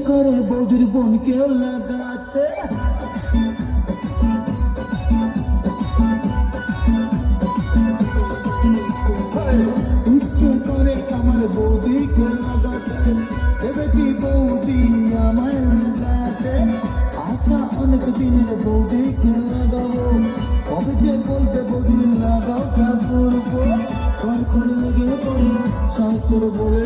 করে বৌদির বোনকে লাগাতে, ইচ্ছে করে আমার বৌদিকে লাগাতে, এবে কি বৌদি আমায় লাগাতে, আশা অনেক দিনের বৌদিকে লাগাবো, কবে যে বলবে বৌদি লাগাও ঠাকুর, কর করে লেগে পড়ে সাহস করে বলে